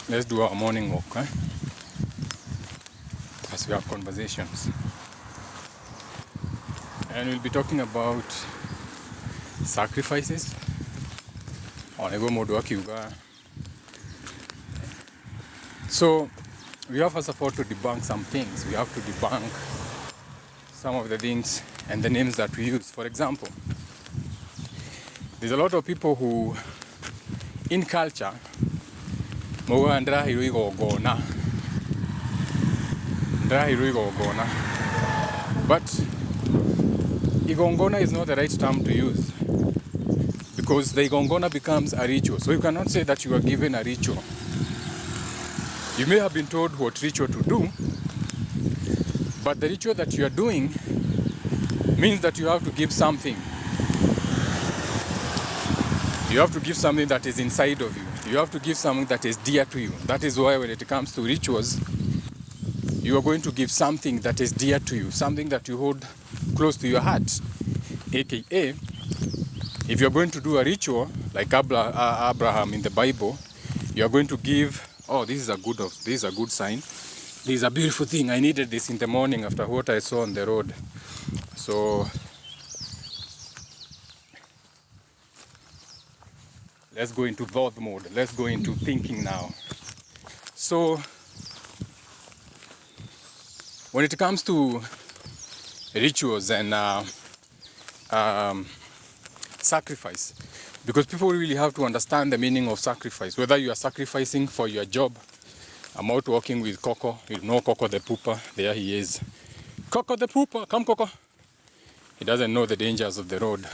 Let's do our morning walk, as we have conversations. And we'll be talking about sacrifices. So we have first of all to debunk some things. We have to debunk some of the things and the names that we use. For example, there's a lot of people who, in culture, but igongona is not the right term to use, because the igongona becomes a ritual. So you cannot say that you are given a ritual. You may have been told what ritual to do, but the ritual that you are doing means that you have to give something. You have to give something that is inside of you. You have to give something that is dear to you. That is why when it comes to rituals, you are going to give something that is dear to you, something that you hold close to your heart. AKA, if you're going to do a ritual, like Abraham in the Bible, you are going to give, oh, this is a good sign. This is a beautiful thing. I needed this in the morning after what I saw on the road. So let's go into thought mode. Let's go into thinking now. So when it comes to rituals and sacrifice, because people really have to understand the meaning of sacrifice, whether you are sacrificing for your job. I'm out walking with Coco. You know Coco the pooper. There he is. Coco the pooper. Come, Coco. He doesn't know the dangers of the road.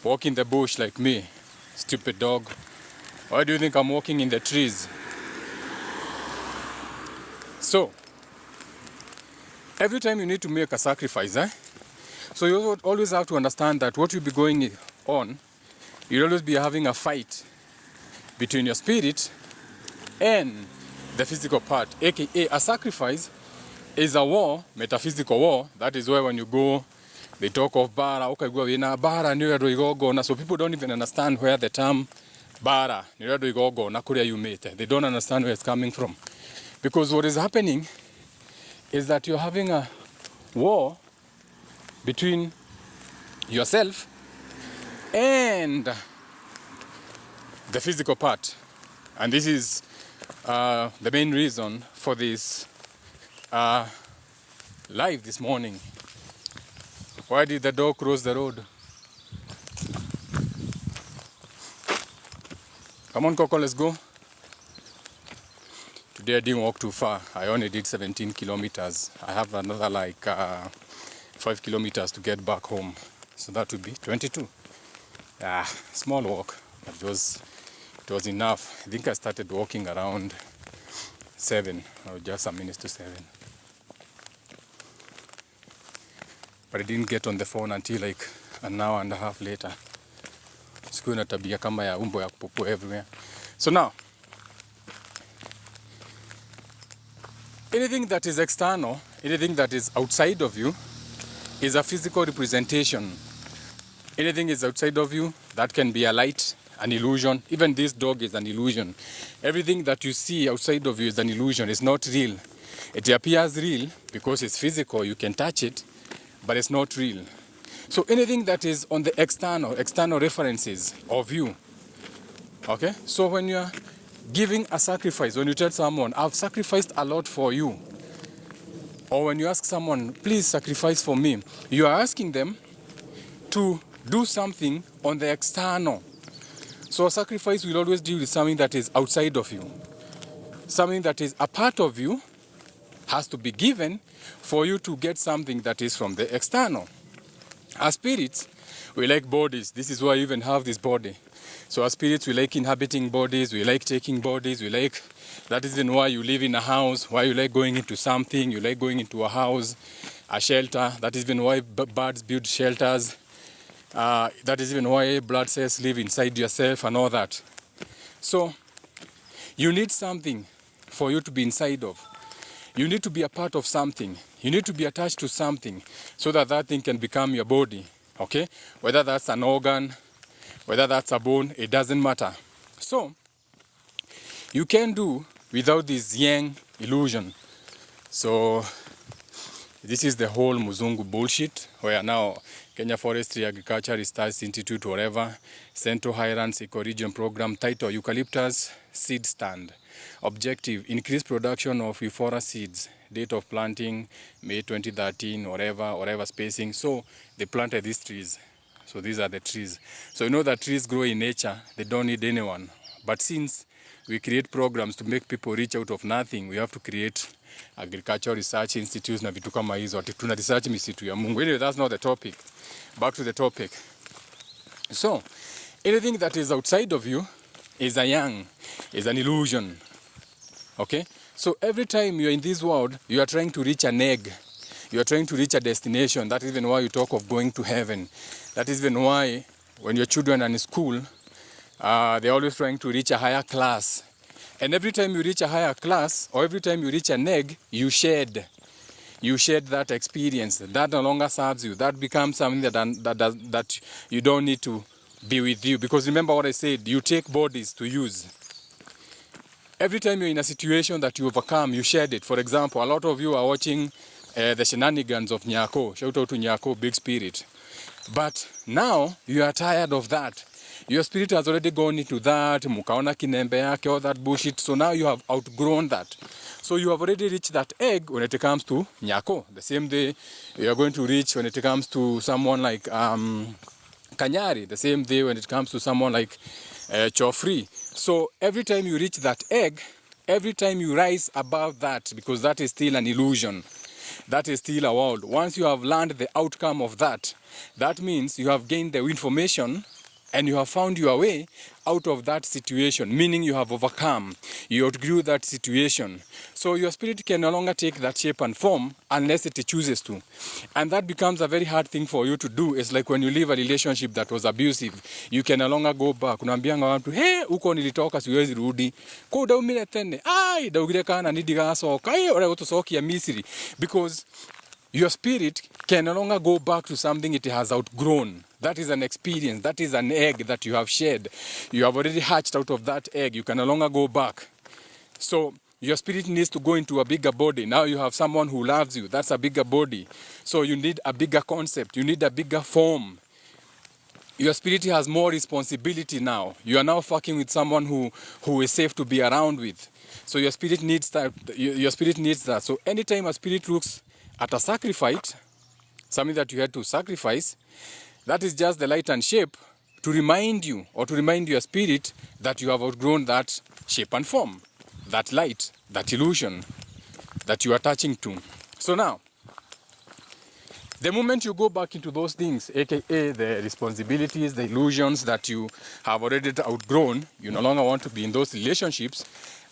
Walk in the bush like me. Stupid dog. Why do you think I'm walking in the trees? So, every time you need to make a sacrifice, so you always have to understand that what you'll be going on, you'll always be having a fight between your spirit and the physical part. AKA, a sacrifice is a war, metaphysical war. That is why when you go, they talk of bara, so people don't even understand where the term bara, they don't understand where it's coming from. Because what is happening is that you're having a war between yourself and the physical part. And this is the main reason for this live this morning. Why did the dog cross the road? Come on, Coco, let's go. Today I didn't walk too far. I only did 17 kilometers. I have another 5 kilometers to get back home. So that would be 22. Small walk, but it was enough. I think I started walking around 7, or just some minutes to 7. But I didn't get on the phone until like an hour and a half later. Sikuwa na tabia kama ya umbo ya kupopo everywhere. So now, anything that is external, anything that is outside of you, is a physical representation. Anything is outside of you, that can be a light, an illusion. Even this dog is an illusion. Everything that you see outside of you is an illusion. It's not real. It appears real because it's physical, you can touch it, but it's not real. So anything that is on the external references of you, okay? So when you're giving a sacrifice, when you tell someone, I've sacrificed a lot for you, or when you ask someone, please sacrifice for me, you are asking them to do something on the external. So a sacrifice will always deal with something that is outside of you. Something that is a part of you has to be given for you to get something that is from the external. As spirits, we like bodies. This is why we even have this body. So as spirits, we like inhabiting bodies, we like taking bodies, that is even why you live in a house, why you like going into something, you like going into a house, a shelter. That is even why birds build shelters. That is even why blood cells live inside yourself and all that. So you need something for you to be inside of. You need to be a part of something. You need to be attached to something so that that thing can become your body. Okay? Whether that's an organ, whether that's a bone, it doesn't matter. So you can do without this yang illusion. So this is the whole Muzungu bullshit, where now Kenya Forestry Agriculture Research Institute, whatever, Central Highlands Ecoregion Program, title Eucalyptus Seed Stand. Objective, increase production of euphora seeds. Date of planting, May 2013, whatever spacing. So they planted these trees. So these are the trees. So you know that trees grow in nature, they don't need anyone. But since we create programs to make people reach out of nothing, we have to create agricultural research institutes na vitu kama hizo. Tuna research misitu ya Mungu. Anyway, that's not the topic. Back to the topic. So, anything that is outside of you is a yang, is an illusion. Okay? So every time you're in this world, you are trying to reach an egg. You are trying to reach a destination. That is even why you talk of going to heaven. That is even why when your children are in school, they're always trying to reach a higher class. And every time you reach a higher class, or every time you reach an egg, you shed that experience. That no longer serves you. That becomes something that you don't need to be with you. Because remember what I said, you take bodies to use. Every time you're in a situation that you overcome, you shed it. For example, a lot of you are watching the shenanigans of Nyako. Shout out to Nyako, big spirit. But now you are tired of that. Your spirit has already gone into that, mukaona kinembe yake, all that bullshit. So now you have outgrown that. So you have already reached that egg when it comes to Nyako. The same day you are going to reach when it comes to someone like Kanyari. The same day when it comes to someone like Chofri. So every time you reach that egg, every time you rise above that, because that is still an illusion. That is still a world. Once you have learned the outcome of that, that means you have gained the information and you have found your way out of that situation, meaning you have overcome, you outgrew that situation. So your spirit can no longer take that shape and form unless it chooses to. And that becomes a very hard thing for you to do. It's like when you leave a relationship that was abusive, you can no longer go back. Unaambianga watu, hey, uko nilitoka siwezi rudi. Ko daumile tene, ai, daugire kana nidiga soka, ai, ore utosoki ya Misri. Because your spirit can no longer go back to something it has outgrown. That is an experience. That is an egg that you have shed. You have already hatched out of that egg. You can no longer go back. So your spirit needs to go into a bigger body. Now you have someone who loves you. That's a bigger body. So you need a bigger concept. You need a bigger form. Your spirit has more responsibility now. You are now fucking with someone who is safe to be around with. So your spirit needs that. Your spirit needs that. So anytime a spirit looks at a sacrifice, something that you had to sacrifice, that is just the light and shape to remind you or to remind your spirit that you have outgrown that shape and form, that light, that illusion that you are attaching to. So now, the moment you go back into those things, aka the responsibilities, the illusions that you have already outgrown, you no longer want to be in those relationships,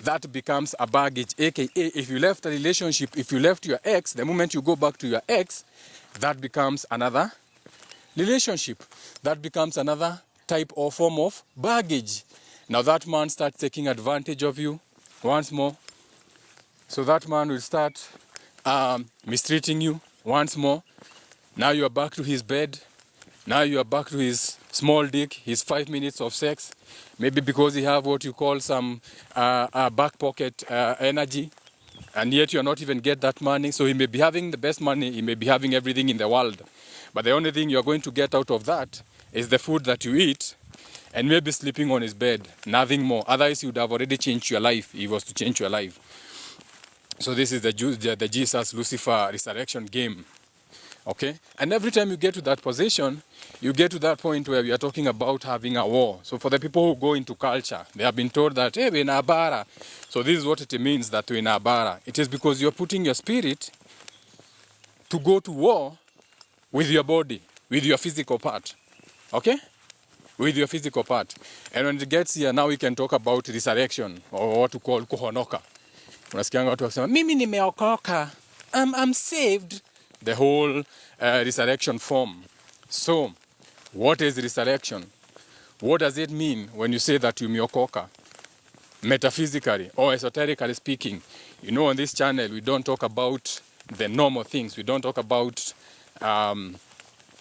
that becomes a baggage, aka if you left a relationship, if you left your ex, the moment you go back to your ex, that becomes another relationship. That becomes another type or form of baggage. Now that man starts taking advantage of you once more. So that man will start mistreating you once more. Now you are back to his bed. Now you are back to his small dick, his 5 minutes of sex. Maybe because he have what you call some back pocket energy. And yet you are not even get that money. So he may be having the best money, he may be having everything in the world. But the only thing you are going to get out of that is the food that you eat and maybe sleeping on his bed, nothing more. Otherwise you would have already changed your life if he was to change your life. So this is the Jesus Lucifer resurrection game. Okay? And every time you get to that position, you get to that point where we are talking about having a war. So for the people who go into culture, they have been told that, hey, we're in a bara. So this is what it means that we're in a bara. It is because you're putting your spirit to go to war with your body, with your physical part. Okay? With your physical part. And when it gets here, now we can talk about resurrection, or what we call kuhonoka. Unasikianga watu wakisema, mimi nimeokoka, I'm saved. The whole resurrection form. So, what is resurrection? What does it mean when you say that you meokoka? Metaphysically or esoterically speaking. You know, on this channel, we don't talk about the normal things. We don't talk about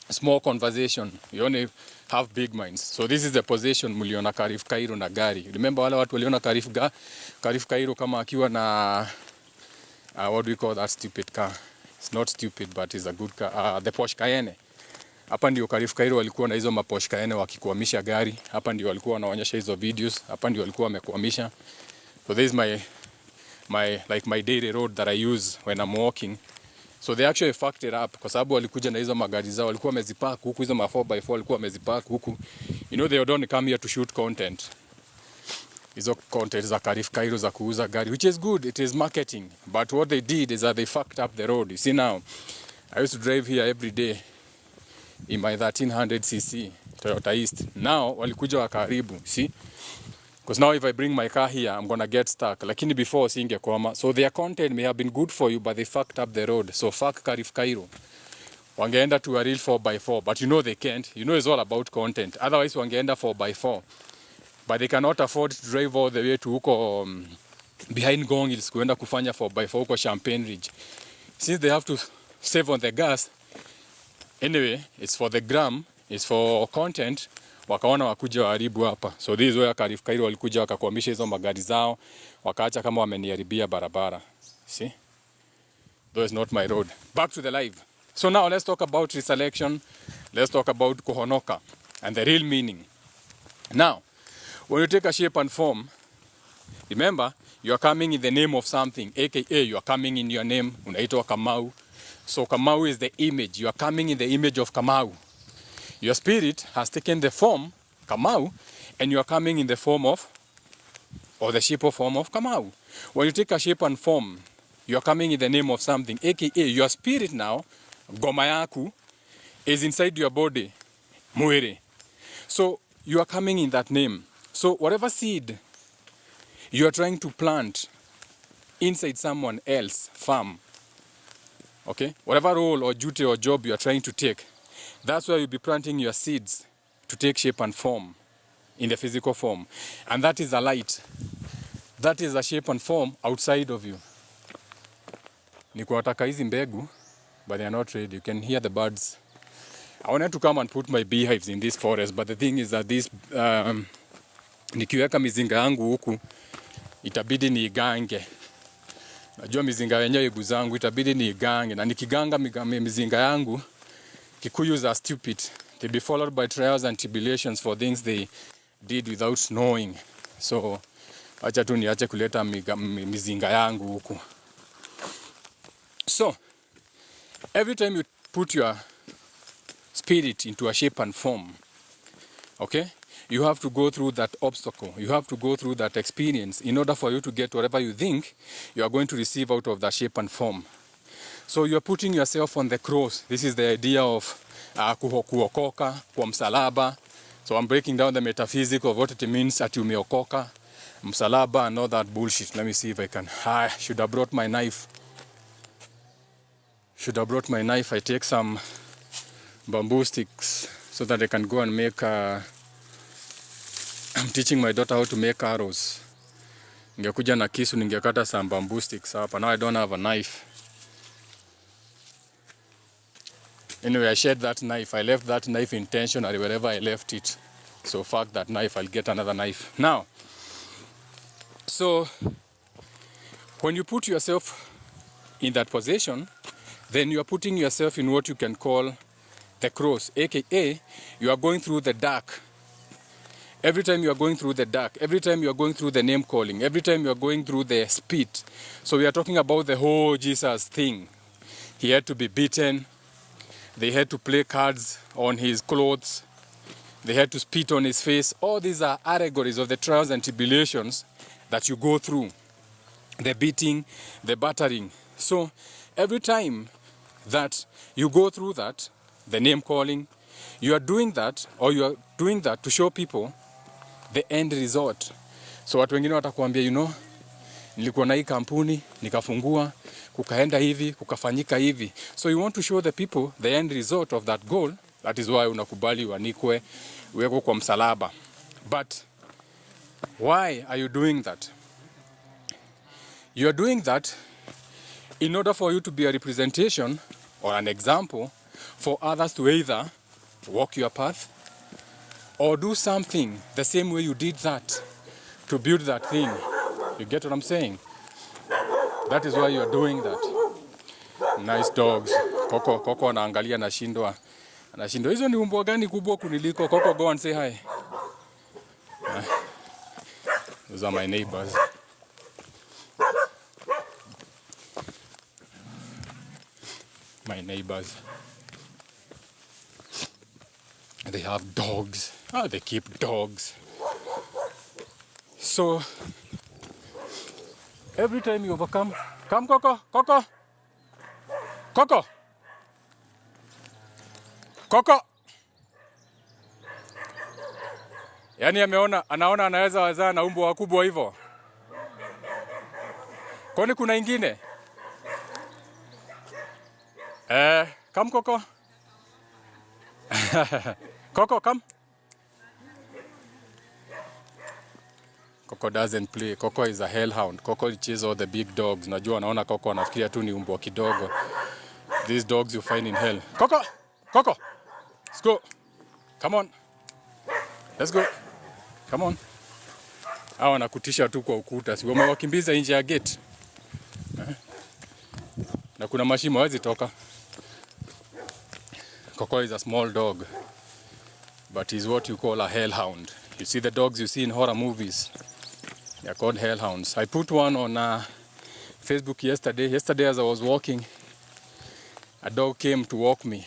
small conversation. We only have big minds. So this is the position mliona Karif Kairo na gari. Remember wale watu waliona Karif Kairo kama akiwa na what do we call that stupid car? It's not stupid but it's a good car. The Porsche Cayenne. Hapa ndio Karif Kairo walikuwa na hizo ma Porsche Cayenne wakikwamisha gari. Hapa ndio walikuwa wanaonyesha hizo videos. Hapa ndio walikuwa wamekwamisha. So this is my daily road that I use when I'm walking. So they actually fucked it up kwa sababu walikuja na hizo magari zao, walikuwa wamezipark huku, hizo ma 4x4 walikuwa wamezipark huku. You know they don't come here to shoot content. Hizo content za Karif Kairo za kuuza gari, which is good, it is marketing. But what they did is that they fucked up the road. You see now, I used to drive here every day in my 1300cc Toyota East. Now walikuja wakaribu, see? Because now if I bring my car here, I'm gonna get stuck. Lakini before singekwama. So their content may have been good for you, but they fucked up the road. So fuck Karif Kairo. Wangeenda to a real 4x4, but you know they can't. You know it's all about content. Otherwise wangeenda 4x4. But they cannot afford to drive all the way to huko behind Ngong Hills kuenda kufanya 4x4 huko Champagne Ridge. Since they have to save on the gas, anyway, it's for the gram, it's for content. Wakaona wakuja waharibu hapa. So this is where Karif Kairo walikuja wakakwamisha hizo magari zao, wakaacha kama wameniharibia barabara. See? That is not my road. Back to the live. So now let's talk about reselection. Let's talk about kuhonoka and the real meaning. Now, when you take a shape and form, remember, you are coming in the name of something, aka you are coming in your name, unaitwa Kamau. So Kamau is the image. You are coming in the image of Kamau. Your spirit has taken the form, Kamau, and you are coming in the form of, or the shape or form of Kamau. When you take a shape and form, you are coming in the name of something, aka your spirit now, Gomayaku, is inside your body, Mwere. So you are coming in that name. So whatever seed you are trying to plant inside someone else, farm, okay, whatever role or duty or job you are trying to take, that's where you'll be planting your seeds to take shape and form in the physical form. And that is a light. That is a shape and form outside of you. Nikuwataka hizi mbegu, but they are not ready. You can hear the birds. I wanted to come and put my beehives in this forest, but the thing is that this, nikiweka mizinga yangu huku, itabidi niigange. Najua mizinga yenyewe igu zangu, itabidi niigange. Na nikiganga mizinga yangu, Kikuyus are stupid. They'll be followed by trials and tribulations for things they did without knowing. So, acha tu niache kuleta mizinga yangu huku. So, every time you put your spirit into a shape and form, okay, you have to go through that obstacle. You have to go through that experience in order for you to get whatever you think you are going to receive out of that shape and form. So you're putting yourself on the cross. This is the idea of kuokoka, kwa msalaba. So I'm breaking down the metaphysics of what it means that you umeokoka, msalaba and all that bullshit. Let me see if I can. I should have brought my knife. I take some bamboo sticks so that I can go and make I'm teaching my daughter how to make arrows. Ningekuja na kisu ningekata some bamboo sticks hapa. Now I don't have a knife. Anyway, I shared that knife. I left that knife intentionally wherever I left it. So fuck that knife, I'll get another knife. Now, so when you put yourself in that position, then you are putting yourself in what you can call the cross, aka you are going through the dark. Every time you are going through the dark, every time you are going through the name calling, every time you are going through the spit. So we are talking about the whole Jesus thing. He had to be beaten. They had to play cards on his clothes. They had to spit on his face. All these are allegories of the trials and tribulations that you go through. The beating, the battering. So every time that you go through that, the name calling, you are doing that, or you are doing that to show people the end result. So watu wengine watakuambia, you know, nilikuwa na hii kampuni, nikafungua, kukaenda hivi, kukafanyika hivi. So you want to show the people the end result of that goal. That is why unakubali uanikwe, uwekwe kwa msalaba. But why are you doing that? You are doing that in order for you to be a representation or an example for others to either walk your path or do something the same way you did that to build that thing. You get what I'm saying? That is why you are doing that. Nice dogs. Coco anaangalia anashindwa. Hizo ni umbwa gani kubwa kuniliko? Coco, go and say hi. Those are my neighbors. My neighbors. They have dogs. They keep dogs. So every time you overcome, come Coco, Coco, Coco, Coco. Yaani anaona anaweza wazaa na umbwa wakubwa hivyo. Kwani kuna ingine? Come Coco. Coco, come. Coco doesn't play. Coco is a hellhound. Coco chases all the big dogs. Najua anaona Coco anafikiria tu ni umbwa kidogo. These dogs you find in hell. Coco! Coco! Let's go. Come on. Let's go. Come on. Hawa wanakutisha tu kwa ukuta. Si wamewakimbiza nje ya gate. Na kuna mashimo hawezi toka. Coco is a small dog, but he's what you call a hellhound. You see the dogs you see in horror movies. They're called hellhounds. I put one on Facebook yesterday. Yesterday as I was walking, a dog came to walk me.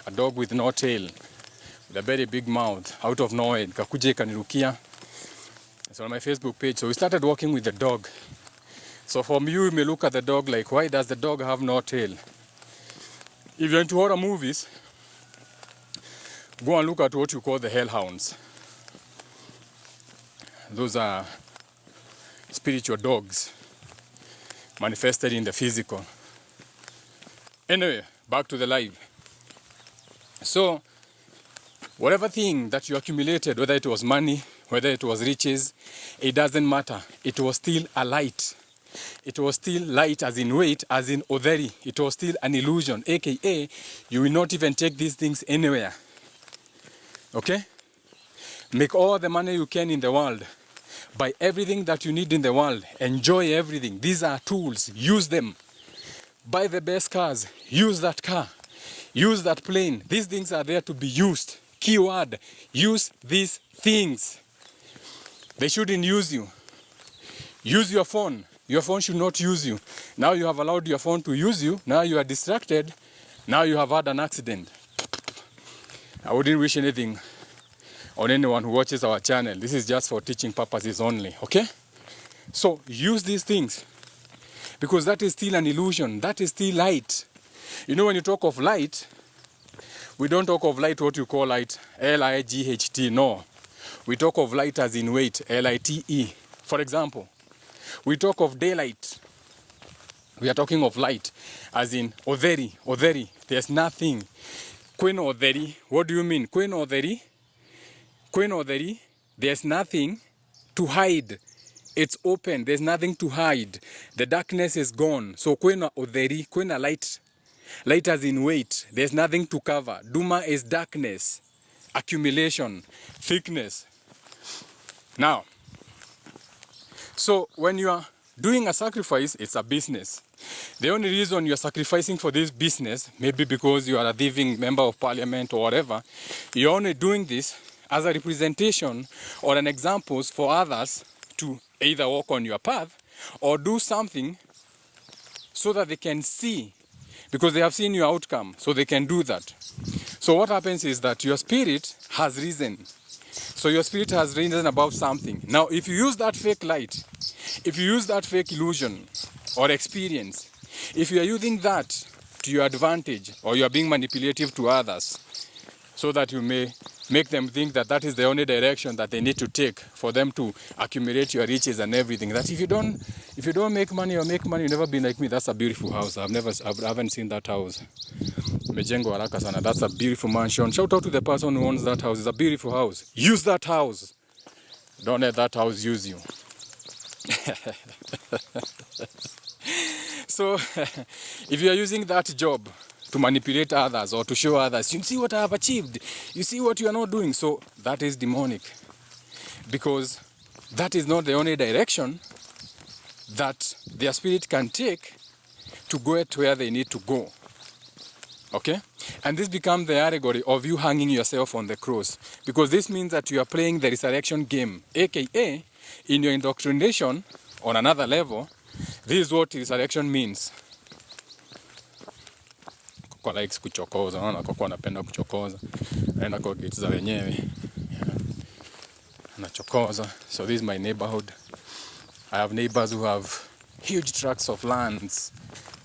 A dog with no tail, with a very big mouth, out of nowhere. Kakuja ikanirukia. It's on my Facebook page. So we started walking with the dog. So from you may look at the dog like, why does the dog have no tail? If you're into horror movies, go and look at what you call the hellhounds. Those are spiritual dogs manifested in the physical. Anyway, back to the live. So, whatever thing that you accumulated, whether it was money, whether it was riches, it doesn't matter. It was still a light. It was still light as in weight, as in odheri. It was still an illusion, aka you will not even take these things anywhere. Okay? Make all the money you can in the world. Buy everything that you need in the world. Enjoy everything. These are tools. Use them. Buy the best cars. Use that car. Use that plane. These things are there to be used. Keyword. Use these things. They shouldn't use you. Use your phone. Your phone should not use you. Now you have allowed your phone to use you. Now you are distracted. Now you have had an accident. I wouldn't wish anything on anyone who watches our channel. This is just for teaching purposes only, okay? So use these things because that is still an illusion. That is still light. You know, when you talk of light, we don't talk of light what you call light, L-I-G-H-T, no. We talk of light as in weight, L-I-T-E. For example, we talk of daylight. We are talking of light as in odheri, odheri. There's nothing. Queen odheri, what do you mean? Queen odheri, there's nothing to hide. It's open, there's nothing to hide. The darkness is gone. So queen odheri, queen light. Light as in weight, there's nothing to cover. Duma is darkness, accumulation, thickness. Now, so when you are doing a sacrifice, it's a business. The only reason you're sacrificing for this business, maybe because you are a living member of parliament or whatever, you're only doing this as a representation or an example for others to either walk on your path or do something so that they can see, because they have seen your outcome, so they can do that. So what happens is that your spirit has risen. So your spirit has risen above something. Now, if you use that fake light, if you use that fake illusion or experience, if you are using that to your advantage or you are being manipulative to others so that you may make them think that that is the only direction that they need to take for them to accumulate your riches and everything, that if you don't make money or make money, you never be like me. That's a beautiful house. I haven't seen that house. Mejengo haraka sana. That's a beautiful mansion. Shout out to the person who owns that house. It's a beautiful house. Use that house. Don't let that house use you. So, if you are using that job to manipulate others or to show others, you see what I have achieved, you see what you are not doing. So that is demonic, because that is not the only direction that their spirit can take to go to where they need to go. Okay? And this becomes the allegory of you hanging yourself on the cross, because this means that you are playing the resurrection game, aka in your indoctrination on another level. This is what resurrection means. Koko likes kuchokoza, unaona Koko anapenda kuchokoza. Anaenda kwa gates za wenyewe. Anachokoza. So this is my neighborhood. I have neighbors who have huge tracts of lands.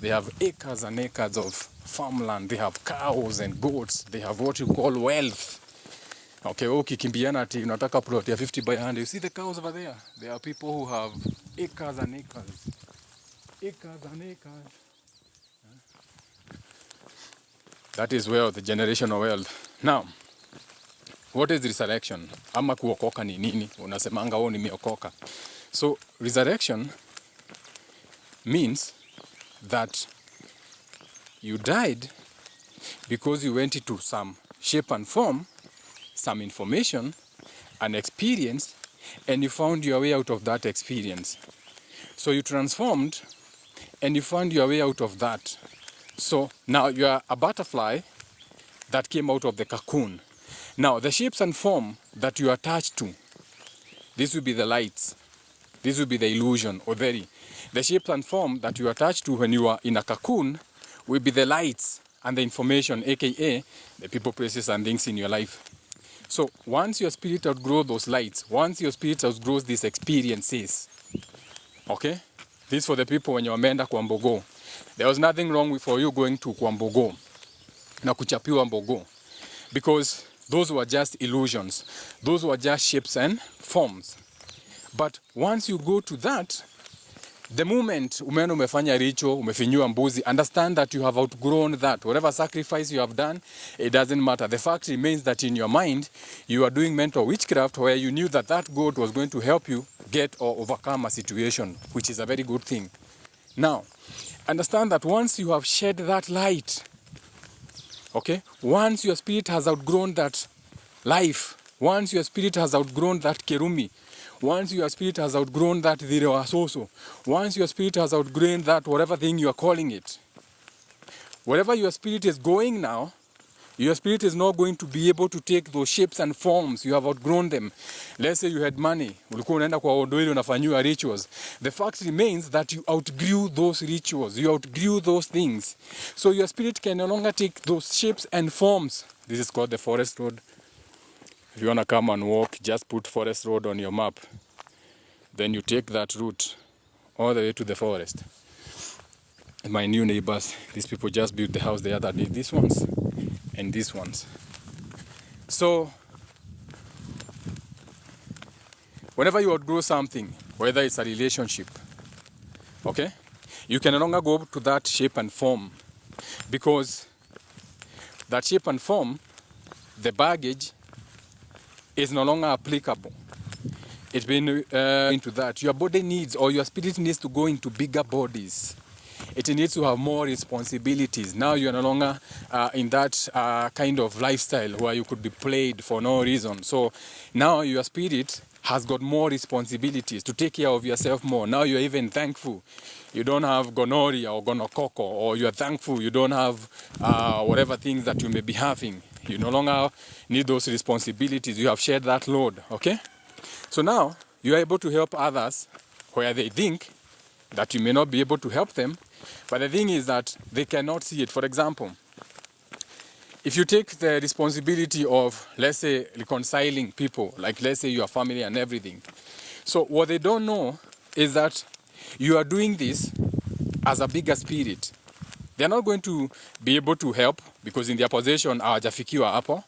They have acres and acres of farmland. They have cows and goats. They have what you call wealth. Okay, ukikimbiana ati unataka plot ya 50 by 100. You see the cows over there? There are people who have acres and acres. Acres and acres. That is wealth, the generational wealth. Now, what is resurrection? Ama kuokoka ni nini? Unasemanga wewe nimeokoka. So, resurrection means that you died because you went into some shape and form, some information, an experience, and you found your way out of that experience. So you transformed and you found your way out of that. So now you are a butterfly that came out of the cocoon. Now the shapes and form that you are attached to, this will be the lights. This will be the illusion, or the shapes and form that you are attached to when you are in a cocoon will be the lights and the information, aka the people, places, and things in your life. So once your spirit outgrows those lights, once your spirit outgrows these experiences, okay? This for the people when you wameenda kwa Mbogo. There was nothing wrong for you going to kwa Mbogo na kuchapiwa Mbogo, because those were just illusions. Those were just shapes and forms. But once you go to that, the moment umeenda umefanya ritual, umefinyua mbuzi, understand that you have outgrown that. Whatever sacrifice you have done, it doesn't matter. The fact remains that in your mind, you are doing mental witchcraft where you knew that that God was going to help you get or overcome a situation, which is a very good thing. Now, understand that once you have shed that light, okay, once your spirit has outgrown that life, once your spirit has outgrown that kerumi, once your spirit has outgrown that dhirewasoso, once your spirit has outgrown that whatever thing you are calling it, wherever your spirit is going now, your spirit is not going to be able to take those shapes and forms. You have outgrown them. Let's say you had money, ulikuwa unaenda kwa odoili unafanyiwa rituals. The fact remains that you outgrew those rituals, you outgrew those things. So your spirit can no longer take those shapes and forms. This is called the forest road. If you want to come and walk, just put forest road on your map. Then you take that route all the way to the forest. And my new neighbors, these people just built the house the other day. These ones and these ones. So, whenever you outgrow something, whether it's a relationship, okay, you can no longer go to that shape and form, because that shape and form, the baggage, is no longer applicable. It's been into that. Your body needs, or your spirit needs to go into bigger bodies. It needs to have more responsibilities. Now you are no longer in that kind of lifestyle where you could be played for no reason. So now your spirit has got more responsibilities to take care of yourself more. Now you're even thankful you don't have gonorrhea or gonokoko, or you're thankful you don't have whatever things that you may be having. You no longer need those responsibilities. You have shared that load, okay? So now you are able to help others where they think that you may not be able to help them. But the thing is that they cannot see it. For example, if you take the responsibility of, let's say, reconciling people, like let's say your family and everything. So what they don't know is that you are doing this as a bigger spirit. They are not going to be able to help because in their possession hawajafikiwa hapo.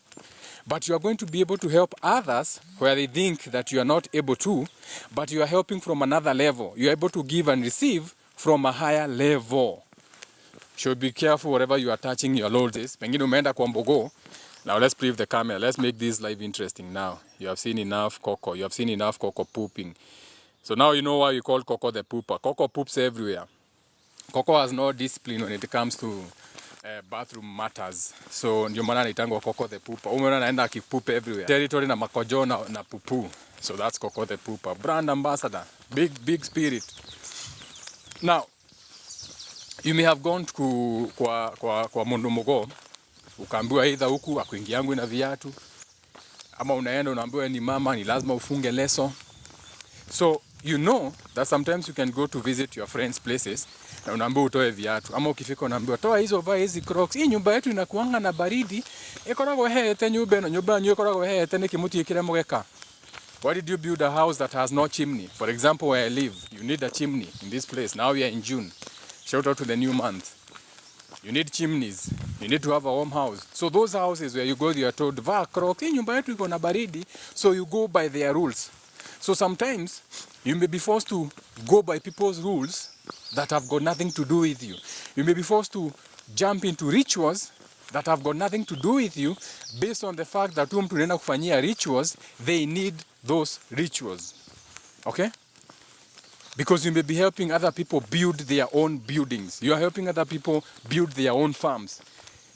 But you are going to be able to help others where they think that you are not able to, but you are helping from another level. You are able to give and receive from a higher level. Should be careful wherever you are touching your loads. Pengine umeenda kwa Mbogo. Now let's brief the camera. Let's make this live interesting now. You have seen enough Koko. You have seen enough Koko pooping. So now you know why we call Koko the pooper. Koko poops everywhere. Koko has no discipline when it comes to bathroom matters. So ndio maana anaitangwa Coco the Pooper. Umeona anaenda akipoop everywhere. Territory na makojo na pupu. So that's Coco the Pooper. Brand ambassador. Big spirit. Now, you may have gone to kwa Mondumugo, ukaambiwa either huku akuingiangu na viatu, ama unaenda unaambiwa ni mama ni lazima ufunge leso. So you know that sometimes you can go to visit your friends places na unaambiwa utoe viatu, ama ukifika unaambiwa toa hizo vaa hizi Crocs. Hii nyumba yetu inakuanga na baridi, ikoragwo hete nyumba ino, nyumba nyu ikoragwo hete ni kimuti ikire mugeka. Why did you build a house that has no chimney? For example, where I live, you need a chimney in this place. Now we are in June. Shout out to the new month. You need chimneys. You need to have a warm house. So those houses where you go, you are told, vaa Crocs, hii nyumba yetu iko na baridi. So you go by their rules. So sometimes you may be forced to go by people's rules that have got nothing to do with you. You may be forced to jump into rituals that have got nothing to do with you based on the fact that tunaenda kufanyia rituals, they need those rituals. Okay? Because you may be helping other people build their own buildings. You are helping other people build their own farms.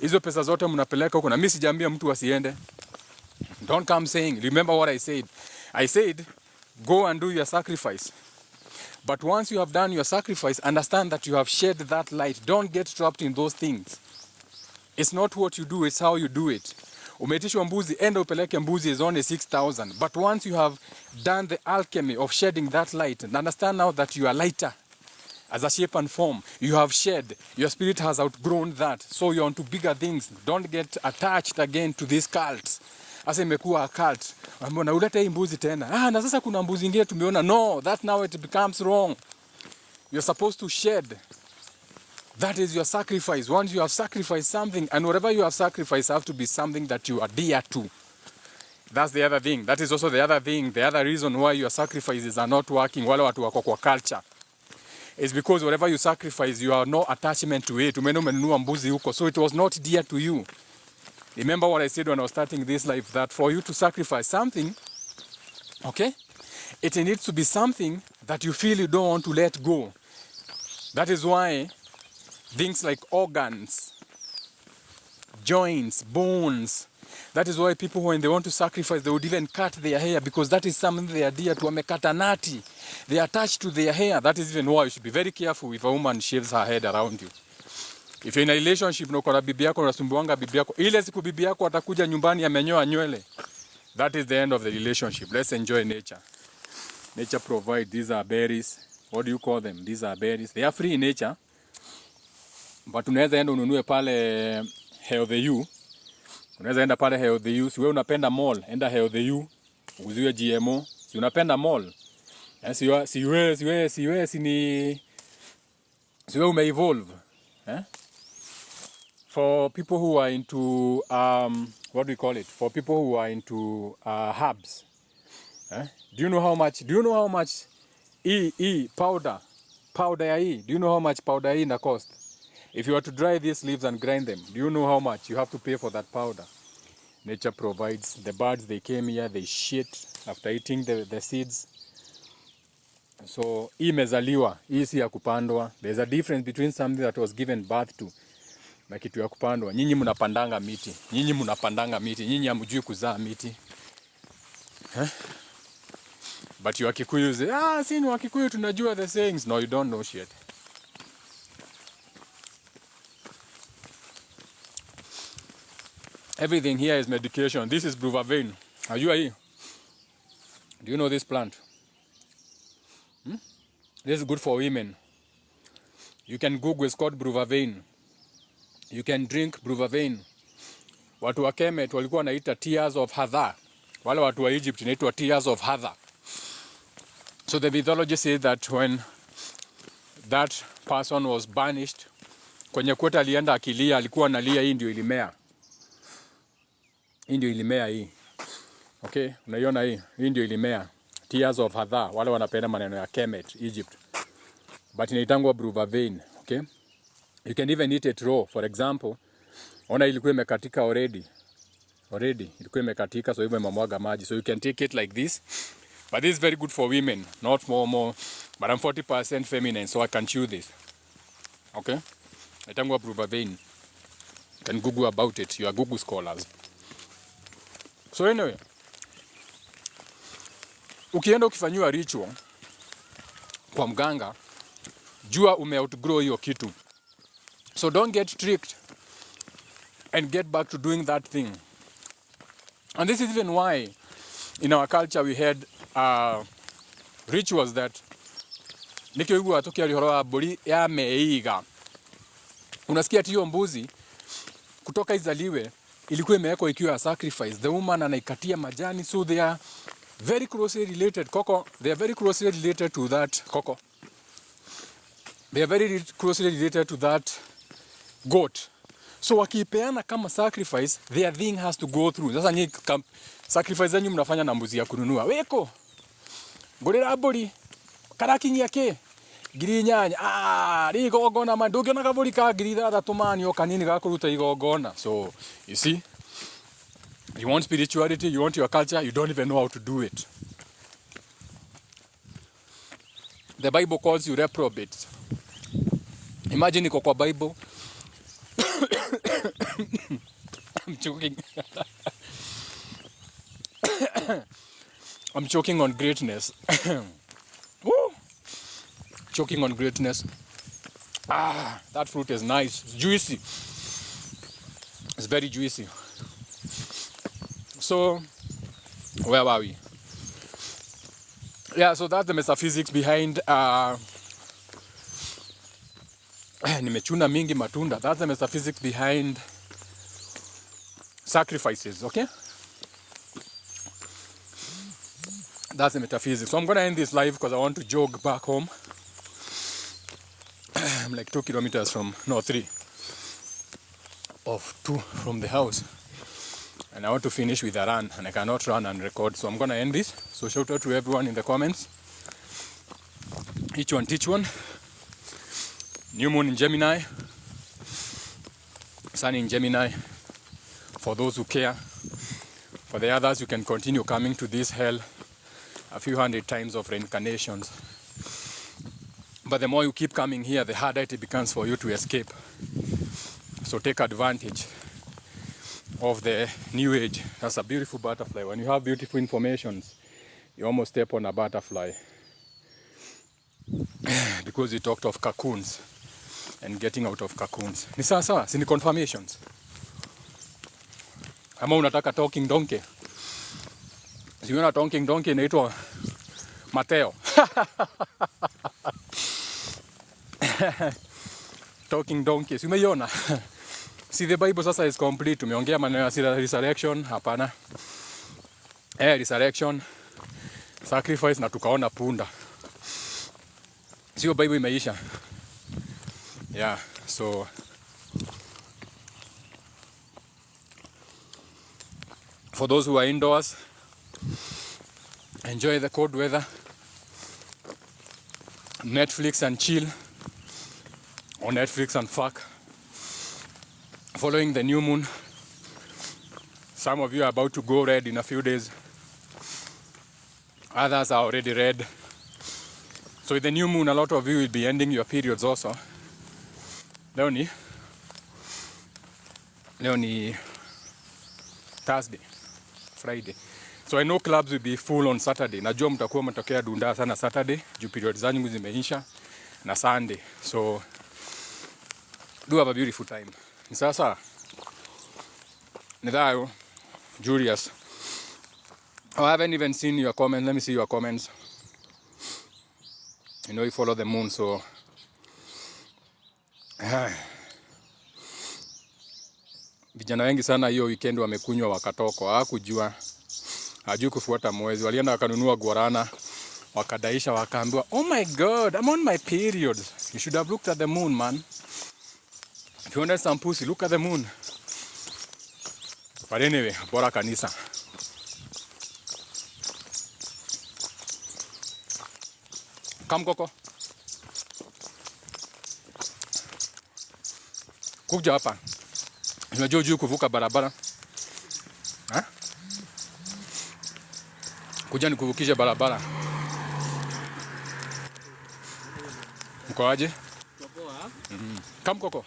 Hizo pesa zote mnapeleka huko na mimi sijaambia mtu asiende. Don't come saying, remember what I said. I said, go and do your sacrifice. But once you have done your sacrifice, understand that you have shed that light. Don't get trapped in those things. It's not what you do, it's how you do it. Umetishwa mbuzi, enda upeleke mbuzi is only 6,000. But once you have done the alchemy of shedding that light, and understand now that you are lighter as a shape and form, you have shed, your spirit has outgrown that. So you're on to bigger things. Don't get attached again to these cults. Asa imekuwa a cult. Mbona ulete hii mbuzi tena? Na sasa kuna mbuzi ingine tumeona. No, that now it becomes wrong. You're supposed to shed. That is your sacrifice. Once you have sacrificed something, and whatever you have sacrificed have to be something that you are dear to. That's the other thing. That is also the other thing. The other reason why your sacrifices are not working, wale watu wako kwa culture, is because whatever you sacrifice, you have no attachment to it. Umenunua mbuzi huko, so it was not dear to you. Remember what I said when I was starting this life, that for you to sacrifice something, okay, it needs to be something that you feel you don't want to let go. That is why things like organs, joints, bones, that is why people, when they want to sacrifice, they would even cut their hair, because that is something they are dear to. Wamekata nati. They are attached to their hair. That is even why you should be very careful if a woman shaves her head around you. If you're in a relationship, no kora bibi yako, unasumbuanga bibi yako, ile siku bibi yako atakuja nyumbani amenyoa nywele, that is the end of the relationship. Let's enjoy nature. Nature provides. These are berries. What do you call them? These are berries. They are free in nature. But unaweza enda ununue pale Healthy You. Unaweza enda pale Healthy You. Si wewe unapenda mall, enda Healthy You. Uziwe GMO. Si unapenda mall. Si wewe ume-evolve. For people who are into, what do we call it? For people who are into herbs. Do you know how much powder ya E? Do you know how much powder E na cost? If you were to dry these leaves and grind them, do you know how much you have to pay for that powder? Nature provides. The birds, they came here, they shit after eating the seeds. So, hii imezaliwa, hii si ya kupandwa. There's a difference between something that was given birth to na kitu ya kupandwa. Nyinyi mnapandanga miti. Nyinyi hamjui kuzaa miti. But you Wakikuyu say, si ni Wakikuyu tunajua the sayings. No, you don't know shit. Everything here is medication. This is Bruvavain. Are you here? Do you know this plant? This is good for women. You can Google, it's called Bruvavain. You can drink Bruvavain. Watu wa Kemet walikuwa wanaita tears of Hadar. Wale watu wa Egypt inaitwa tears of Hadar. So the mythology says that when that person was banished, kwenye kweta alienda akilia, alikuwa analia, hii ndio ilimea. Hii ndio ilimea hii. Okay, unaiona hii? Hii ndio ilimea. Tears of Hadar, wale wanapenda maneno ya Kemet, Egypt. But inaitangwa Bruvavain, okay? You can even eat it raw. For example, ona ilikuwa imekatika already, ilikuwa imekatika, so hivyo imemwaga maji. So you can take it like this. But this is very good for women, not more. But I'm 40% feminine, so I can chew this. Okay? Inaitangwa Bruvavain. can Google about it. You are Google scholars. So anyway, ukienda ukifanywa ritual kwa mganga, jua outgrow hiyo kitu. So don't get tricked and get back to doing that thing. And this is even why in our culture we had rituals that nikiugua tukia lihoro mburi ya meiga. Unasikia hiyo mbuzi kutoka izaliwe ilikuwa imewekwa ikiwa sacrifice. The woman anaikatia majani, so they are very closely related. Coco, they are very closely related to that coco. They are very closely related to that goat. So wakipeana kama sacrifice, their thing has to go through. Sasa nyinyi sacrifice zenyu mnafanya na mbuzi ya kununua. Weko. Ngorera mburi. Karakinyia ke. Ngiri nyanya. Rigogona mandugi na kaburi ka ngiri 3 manio kanini gakuruta igogona. So, you see? You want spirituality, you want your culture, you don't even know how to do it. The Bible calls you reprobates. Imagine iko kwa Bible. I'm joking. I'm choking on greatness. Woo! Choking on greatness. That fruit is nice. It's juicy. It's very juicy. So, where were we? Yeah, so that's the metaphysics behind nimechuna mingi matunda. That's the metaphysics behind sacrifices, okay? That's the metaphysics. So I'm gonna end this live because I want to jog back home. I'm like 2 kilometers from, no, 3 of 2 from the house. And I want to finish with a run, and I cannot run and record. So I'm gonna end this. So shout out to everyone in the comments. Each one teach one. New moon in Gemini, sun in Gemini. For those who care. For the others, you can continue coming to this hell a few hundred times of reincarnations. But the more you keep coming here, the harder it becomes for you to escape. So take advantage of the new age. That's a beautiful butterfly. When you have beautiful informations, you almost step on a butterfly. Because you talked of cocoons and getting out of cocoons. Ni sawa, si ni confirmations. Ama unataka talking donkey. Si una talking donkey inaitwa Mateo. Talking donkey. Si umeiona? See, the Bible sasa is complete. Tumeongea maneno ya resurrection, hapana. Resurrection, sacrifice na tukaona punda. Sio Bible imeisha. Yeah, so for those who are indoors, enjoy the cold weather. Netflix and chill. Or Netflix and fuck. Following the new moon. Some of you are about to go red in a few days. Others are already red. So with the new moon, a lot of you will be ending your periods also. Leo ni Thursday, Friday. So I know clubs will be full on Saturday. Najua mtakuwa mtokea dunda sana Saturday, juu period zanyu zimeisha, na Sunday. So do have a beautiful time. Ni sasa. Nidayo, Julius. Oh, I haven't even seen your comments. Let me see your comments. You know you follow the moon, so vijana wengi sana hiyo weekend wamekunywa wakatoko. Hakujua, hajui kufuata mwezi. Walienda wakanunua guarana, wakadaisha, wakaambiwa, oh my god, I'm on my period. You should have looked at the moon, man. If you wanted some pussy, look at the moon. But anyway, bora kanisa. Come, Coco. Kuja hapa. Unajua juu kuvuka barabara. Ha? Kuja nikuvukishe barabara. Mko aje? Come, Coco.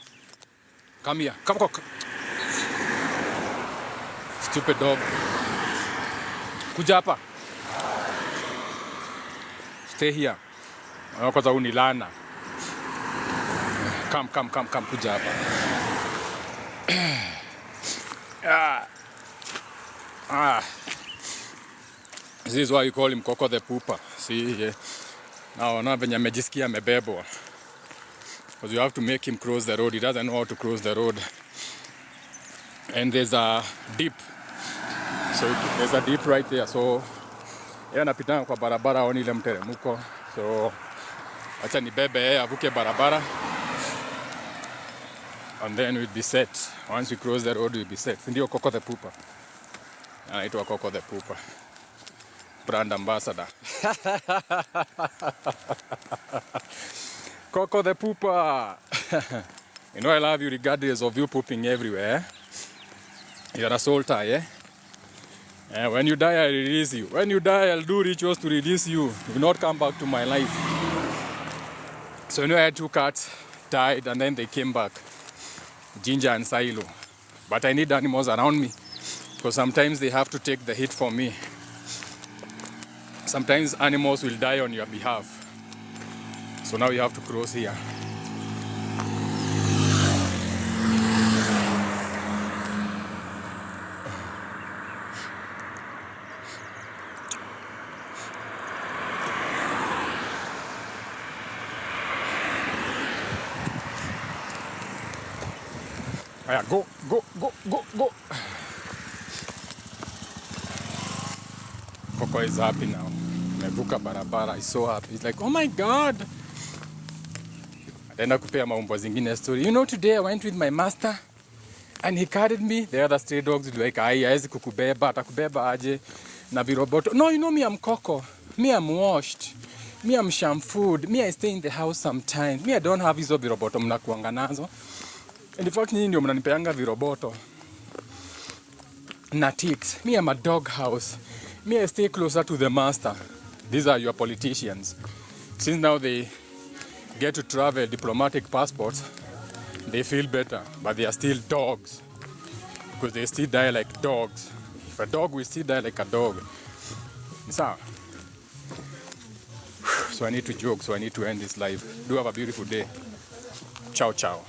Come here. Come, Coco. Stupid dog. Kuja hapa. Stay here. Kwanza unilana. Come, kuja hapa. This is why you call him Coco the Pooper. See, yeah. Now venye amejisikia amebebwa. Because you have to make him cross the road. He doesn't know how to cross the road. And there's a dip. So there's a dip right there. So yeye anapita kwa barabara aoni ile mteremko. So acha nibebe yeye avuke barabara. And then we'll be set. Once we cross the road, we'll be set. Ndio Coco the Pooper. Anaitwa Coco the Pooper. Brand ambassador. Coco the Pooper. You know I love you regardless of you pooping everywhere. You're a soul tie, eh? When you die, I release you. When you die, I'll do rituals to release you. You will not come back to my life. So you know I had 2 cats, died, and then they came back. Ginger and Silo. But I need animals around me. Because sometimes they have to take the hit for me. Sometimes animals will die on your behalf. So now you have to cross here. Go. Coco is happy now. Mevuka barabara. He's so happy. He's like, oh my God. Ataenda kupea maumbo zingine story. You know, today I went with my master and he carried me. The other stray dogs were like, haezi kukubeba, atakubeba aje na viroboto. No, you know me, I'm Coco. Me, I'm washed. Me, I'm shampooed. Me, I stay in the house sometimes. Me, I don't have hizo viroboto mnakuanga nazo. And in fact, nyinyi ndio mnanipeanga viroboto. Na ticks. Me, I'm a dog house. Me, I stay closer to the master. These are your politicians. Since now they get to travel diplomatic passports, they feel better, but they are still dogs. Because they still die like dogs. If a dog will still die like a dog. So I need to joke, so I need to end this live. Do have a beautiful day. Ciao, ciao.